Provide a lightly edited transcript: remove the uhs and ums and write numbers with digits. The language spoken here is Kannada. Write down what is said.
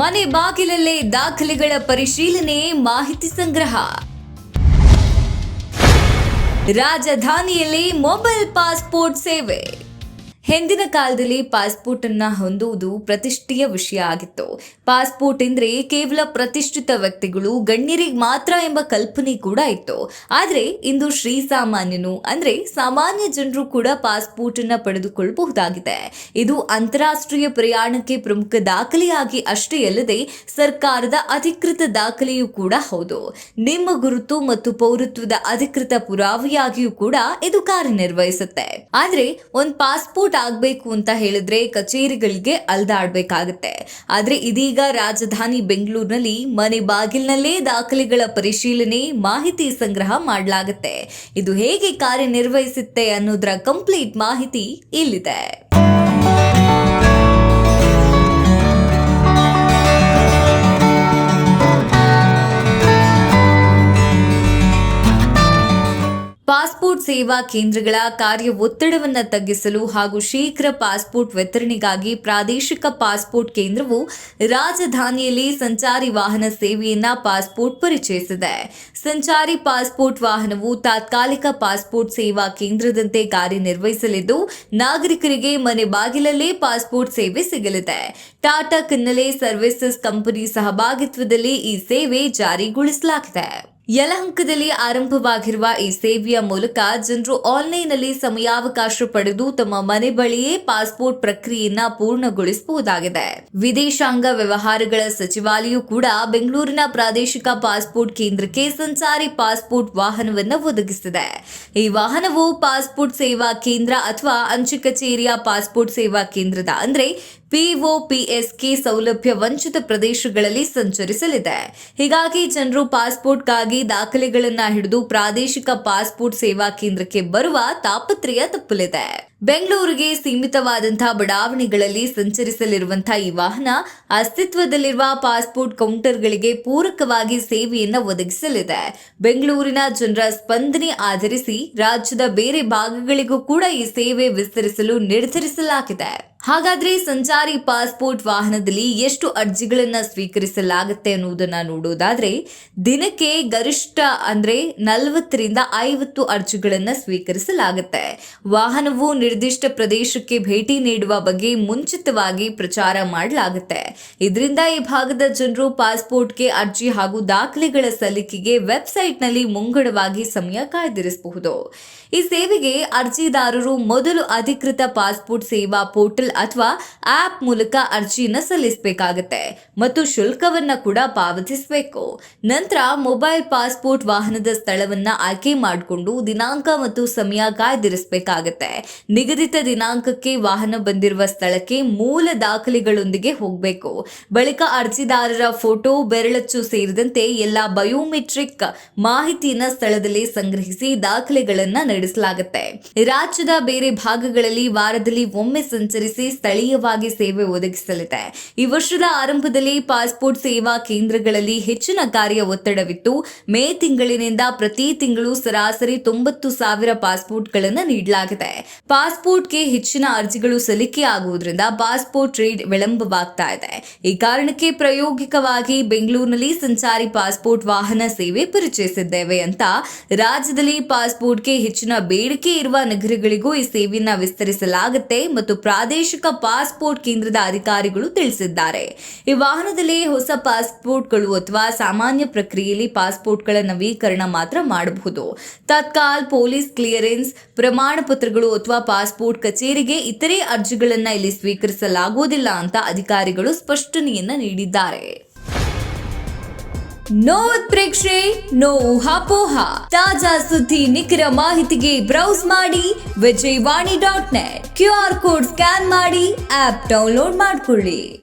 ಮನೆ ಬಾಗಿಲಲ್ಲೇ ದಾಖಲೆಗಳ ಪರಿಶೀಲನೆ, ಮಾಹಿತಿ ಸಂಗ್ರಹ. ರಾಜಧಾನಿಯಲ್ಲಿ ಮೊಬೈಲ್ ಪಾಸ್ಪೋರ್ಟ್ ಸೇವೆ. ಹಿಂದಿನ ಕಾಲದಲ್ಲಿ ಪಾಸ್ಪೋರ್ಟ್ ಅನ್ನ ಹೊಂದುವುದು ಪ್ರತಿಷ್ಠೆಯ ವಿಷಯ ಆಗಿತ್ತು. ಪಾಸ್ಪೋರ್ಟ್ ಎಂದ್ರೆ ಕೇವಲ ಪ್ರತಿಷ್ಠಿತ ವ್ಯಕ್ತಿಗಳು, ಗಣ್ಯರಿಗೆ ಮಾತ್ರ ಎಂಬ ಕಲ್ಪನೆ ಕೂಡ ಇತ್ತು. ಆದ್ರೆ ಇಂದು ಶ್ರೀಸಾಮಾನ್ಯನು ಅಂದ್ರೆ ಸಾಮಾನ್ಯ ಜನರು ಕೂಡ ಪಾಸ್ಪೋರ್ಟ್ ಅನ್ನ ಪಡೆದುಕೊಳ್ಳಬಹುದಾಗಿದೆ. ಇದು ಅಂತಾರಾಷ್ಟ್ರೀಯ ಪ್ರಯಾಣಕ್ಕೆ ಪ್ರಮುಖ ದಾಖಲೆಯಾಗಿ ಅಷ್ಟೇ ಅಲ್ಲದೆ ಸರ್ಕಾರದ ಅಧಿಕೃತ ದಾಖಲೆಯೂ ಕೂಡ ಹೌದು. ನಿಮ್ಮ ಗುರುತು ಮತ್ತು ಪೌರತ್ವದ ಅಧಿಕೃತ ಪುರಾವೆಯಾಗಿಯೂ ಕೂಡ ಇದು ಕಾರ್ಯನಿರ್ವಹಿಸುತ್ತೆ. ಆದ್ರೆ ಒಂದು ಪಾಸ್ಪೋರ್ಟ್ ಆಗ್ಬೇಕು ಅಂತ ಹೇಳಿದ್ರೆ ಕಚೇರಿಗಳಿಗೆ ಅಲ್ದಾಡ್ಬೇಕಾಗತ್ತೆ. ಆದ್ರೆ ಇದೀಗ ರಾಜಧಾನಿ ಬೆಂಗಳೂರಿನಲ್ಲಿ ಮನೆ ಬಾಗಿಲಿನಲ್ಲೇ ದಾಖಲೆಗಳ ಪರಿಶೀಲನೆ, ಮಾಹಿತಿ ಸಂಗ್ರಹ ಮಾಡಲಾಗುತ್ತೆ. ಇದು ಹೇಗೆ ಕಾರ್ಯನಿರ್ವಹಿಸುತ್ತೆ ಅನ್ನೋದರ ಕಂಪ್ಲೀಟ್ ಮಾಹಿತಿ ಇಲ್ಲಿದೆ. ಪಾಸ್ಪೋರ್ಟ್ ಸೇವಾ ಕೇಂದ್ರಗಳ ಕಾರ್ಯ ಒತ್ತಡವನ್ನು ತಗ್ಗಿಸಲು ಹಾಗೂ ಶೀಘ್ರ ಪಾಸ್ಪೋರ್ಟ್ ವಿತರಣೆಗಾಗಿ ಪ್ರಾದೇಶಿಕ ಪಾಸ್ಪೋರ್ಟ್ ಕೇಂದ್ರವು ರಾಜಧಾನಿಯಲ್ಲಿ ಸಂಚಾರಿ ವಾಹನ ಸೇವೆಯನ್ನ ಪಾಸ್ಪೋರ್ಟ್ ಪರಿಚಯಿಸಿದೆ. ಸಂಚಾರಿ ಪಾಸ್ಪೋರ್ಟ್ ವಾಹನವು ತಾತ್ಕಾಲಿಕ ಪಾಸ್ಪೋರ್ಟ್ ಸೇವಾ ಕೇಂದ್ರದಂತೆ ಕಾರ್ಯನಿರ್ವಹಿಸಲಿದ್ದು, ನಾಗರಿಕರಿಗೆ ಮನೆ ಬಾಗಿಲಲ್ಲೇ ಪಾಸ್ಪೋರ್ಟ್ ಸೇವೆ ಸಿಗಲಿದೆ. ಟಾಟಾ ಕನ್ನಲೆ ಸರ್ವಿಸಸ್ ಕಂಪನಿ ಸಹಭಾಗಿತ್ವದಲ್ಲಿ ಈ ಸೇವೆ ಜಾರಿಗೊಳಿಸಲಾಗಿದೆ. ಯಲಹಂಕದಲ್ಲಿ ಆರಂಭವಾಗಿರುವ ಈ ಸೇವೆಯ ಮೂಲಕ ಜನರು ಆನ್ಲೈನ್ನಲ್ಲಿ ಸಮಯಾವಕಾಶ ಪಡೆದು ತಮ್ಮ ಮನೆ ಬಳಿಯೇ ಪಾಸ್ಪೋರ್ಟ್ ಪ್ರಕ್ರಿಯೆಯನ್ನ ಪೂರ್ಣಗೊಳಿಸಬಹುದಾಗಿದೆ. ವಿದೇಶಾಂಗ ವ್ಯವಹಾರಗಳ ಸಚಿವಾಲಯ ಕೂಡ ಬೆಂಗಳೂರಿನ ಪ್ರಾದೇಶಿಕ ಪಾಸ್ಪೋರ್ಟ್ ಕೇಂದ್ರಕ್ಕೆ ಸಂಚಾರಿ ಪಾಸ್ಪೋರ್ಟ್ ವಾಹನವನ್ನು ಒದಗಿಸಿದೆ. ಈ ವಾಹನವು ಪಾಸ್ಪೋರ್ಟ್ ಸೇವಾ ಕೇಂದ್ರ ಅಥವಾ ಅಂಚೆ ಕಚೇರಿಯ ಪಾಸ್ಪೋರ್ಟ್ ಸೇವಾ ಕೇಂದ್ರದ ಅಂದ್ರೆ POPSK ಸೌಲಭ್ಯ ವಂಚಿತ ಪ್ರದೇಶಗಳಲ್ಲಿ ಸಂಚರಿಸಲಿದೆ. ಹೀಗಾಗಿ ಜನರು ಪಾಸ್ಪೋರ್ಟ್ಗಾಗಿ ದಾಖಲೆಗಳನ್ನ ಹಿಡಿದು ಪ್ರಾದೇಶಿಕ ಪಾಸ್ಪೋರ್ಟ್ ಸೇವಾ ಕೇಂದ್ರಕ್ಕೆ ಬರುವ ತಾಪತ್ರಯ ತಪ್ಪಲಿದೆ. ಬೆಂಗಳೂರಿಗೆ ಸೀಮಿತವಾದಂತಹ ಬಡಾವಣೆಗಳಲ್ಲಿ ಸಂಚರಿಸಲಿರುವಂತಹ ಈ ವಾಹನ ಅಸ್ತಿತ್ವದಲ್ಲಿರುವ ಪಾಸ್ಪೋರ್ಟ್ ಕೌಂಟರ್ಗಳಿಗೆ ಪೂರಕವಾಗಿ ಸೇವೆಯನ್ನು ಒದಗಿಸಲಿದೆ. ಬೆಂಗಳೂರಿನ ಜನರ ಸ್ಪಂದನೆ ಆಧರಿಸಿ ರಾಜ್ಯದ ಬೇರೆ ಭಾಗಗಳಿಗೂ ಕೂಡ ಈ ಸೇವೆ ವಿಸ್ತರಿಸಲು ನಿರ್ಧರಿಸಲಾಗಿದೆ. ಹಾಗಾದ್ರೆ ಸಂಚಾರಿ ಪಾಸ್ಪೋರ್ಟ್ ವಾಹನದಲ್ಲಿ ಎಷ್ಟು ಅರ್ಜಿಗಳನ್ನ ಸ್ವೀಕರಿಸಲಾಗುತ್ತೆ ಅನ್ನುವುದನ್ನ ನೋಡೋದಾದ್ರೆ, ದಿನಕ್ಕೆ ಗರಿಷ್ಠ ಅಂದ್ರೆ 40 ರಿಂದ 50 ಅರ್ಜಿಗಳನ್ನ ಸ್ವೀಕರಿಸಲಾಗುತ್ತೆ. ವಾಹನವು ನಿರ್ದಿಷ್ಟ ಪ್ರದೇಶಕ್ಕೆ ಭೇಟಿ ನೀಡುವ ಬಗ್ಗೆ ಮುಂಚಿತವಾಗಿ ಪ್ರಚಾರ ಮಾಡಲಾಗುತ್ತೆ. ಇದರಿಂದ ಈ ಭಾಗದ ಜನರು ಪಾಸ್ಪೋರ್ಟ್ಗೆ ಅರ್ಜಿ ಹಾಗೂ ದಾಖಲೆಗಳ ಸಲ್ಲಿಕೆಗೆ ವೆಬ್ಸೈಟ್ನಲ್ಲಿ ಮುಂಗಡವಾಗಿ ಸಮಯ ಕಾಯ್ದಿರಿಸಬಹುದು. ಈ ಸೇವೆಗೆ ಅರ್ಜಿದಾರರು ಮೊದಲು ಅಧಿಕೃತ ಪಾಸ್ಪೋರ್ಟ್ ಸೇವಾ ಪೋರ್ಟಲ್ ಅಥವಾ ಆಪ್ ಮೂಲಕ ಅರ್ಜಿಯನ್ನು ಸಲ್ಲಿಸಬೇಕಾಗುತ್ತೆ ಮತ್ತು ಶುಲ್ಕವನ್ನ ಕೂಡ ಪಾವತಿಸಬೇಕು. ನಂತರ ಮೊಬೈಲ್ ಪಾಸ್ಪೋರ್ಟ್ ವಾಹನದ ಸ್ಥಳವನ್ನ ಆಯ್ಕೆ ಮಾಡಿಕೊಂಡು ದಿನಾಂಕ ಮತ್ತು ಸಮಯ ಕಾಯ್ದಿರಿಸಬೇಕಾಗುತ್ತೆ. ನಿಗದಿತ ದಿನಾಂಕಕ್ಕೆ ವಾಹನ ಬಂದಿರುವ ಸ್ಥಳಕ್ಕೆ ಮೂಲ ದಾಖಲೆಗಳೊಂದಿಗೆ ಹೋಗಬೇಕು. ಬಳಿಕ ಅರ್ಜಿದಾರರ ಫೋಟೋ, ಬೆರಳಚ್ಚು ಸೇರಿದಂತೆ ಎಲ್ಲಾ ಬಯೋಮೆಟ್ರಿಕ್ ಮಾಹಿತಿಯನ್ನ ಸ್ಥಳದಲ್ಲಿ ಸಂಗ್ರಹಿಸಿ ದಾಖಲೆಗಳನ್ನ ನಡೆಸಲಾಗುತ್ತೆ. ರಾಜ್ಯದ ಬೇರೆ ಭಾಗಗಳಲ್ಲಿ ವಾರದಲ್ಲಿ ಒಮ್ಮೆ ಸಂಚರಿಸಿ ಸ್ಥಳೀಯವಾಗಿ ಸೇವೆ ಒದಗಿಸಲಿದೆ. ಈ ವರ್ಷದ ಆರಂಭದಲ್ಲಿ ಪಾಸ್ಪೋರ್ಟ್ ಸೇವಾ ಕೇಂದ್ರಗಳಲ್ಲಿ ಹೆಚ್ಚಿನ ಕಾರ್ಯ ಒತ್ತಡವಿತ್ತು. ಮೇ ತಿಂಗಳಿನಿಂದ ಪ್ರತಿ ತಿಂಗಳು ಸರಾಸರಿ 90,000 ಪಾಸ್ಪೋರ್ಟ್ಗಳನ್ನು ನೀಡಲಾಗಿದೆ. ಪಾಸ್ಪೋರ್ಟ್ಗೆ ಹೆಚ್ಚಿನ ಅರ್ಜಿಗಳು ಸಲ್ಲಿಕೆ ಆಗುವುದರಿಂದ ಪಾಸ್ಪೋರ್ಟ್ ರೀಡ್ ವಿಳಂಬವಾಗ್ತಾ ಇದೆ. ಈ ಕಾರಣಕ್ಕೆ ಪ್ರಾಯೋಗಿಕವಾಗಿ ಬೆಂಗಳೂರಿನಲ್ಲಿ ಸಂಚಾರಿ ಪಾಸ್ಪೋರ್ಟ್ ವಾಹನ ಸೇವೆ ಪರಿಚಯಿಸಿದ್ದೇವೆ ಅಂತ ರಾಜ್ಯದಲ್ಲಿ ಪಾಸ್ಪೋರ್ಟ್ಗೆ ಹೆಚ್ಚಿನ ಬೇಡಿಕೆ ಇರುವ ನಗರಗಳಿಗೂ ಈ ಸೇವೆಯನ್ನ ವಿಸ್ತರಿಸಲಾಗುತ್ತೆ ಮತ್ತು ಪ್ರಾದೇಶಿಕ ಪಾಸ್ಪೋರ್ಟ್ ಕೇಂದ್ರದ ಅಧಿಕಾರಿಗಳು ತಿಳಿಸಿದ್ದಾರೆ. ಈ ವಾಹನದಲ್ಲಿ ಹೊಸ ಪಾಸ್ಪೋರ್ಟ್ಗಳು ಅಥವಾ ಸಾಮಾನ್ಯ ಪ್ರಕ್ರಿಯೆಯಲ್ಲಿ ಪಾಸ್ಪೋರ್ಟ್ಗಳ ನವೀಕರಣ ಮಾತ್ರ ಮಾಡಬಹುದು. ತತ್ಕಾಲ್, ಪೊಲೀಸ್ ಕ್ಲಿಯರೆನ್ಸ್, ಪ್ರಮಾಣ ಪತ್ರಗಳು ಅಥವಾ ಪಾಸ್ಪೋರ್ಟ್ ಕಚೇರಿಗೆ ಇತರೆ ಅರ್ಜಿಗಳನ್ನ ಇಲ್ಲಿ ಸ್ವೀಕರಿಸಲಾಗುವುದಿಲ್ಲ ಅಂತ ಅಧಿಕಾರಿಗಳು ಸ್ಪಷ್ಟನೆಯನ್ನ ನೀಡಿದ್ದಾರೆ. ನೋ ಉತ್ಪ್ರೇಕ್ಷೆ, ನೋ ಊಹಾಪೋಹ. ತಾಜಾ ಸುದ್ದಿ, ನಿಖರ ಮಾಹಿತಿಗೆ ಬ್ರೌಸ್ ಮಾಡಿ vijayvani.net. QR ಕೋಡ್ ಸ್ಕ್ಯಾನ್ ಮಾಡಿ ಆಪ್ ಡೌನ್ಲೋಡ್ ಮಾಡಿಕೊಳ್ಳಿ.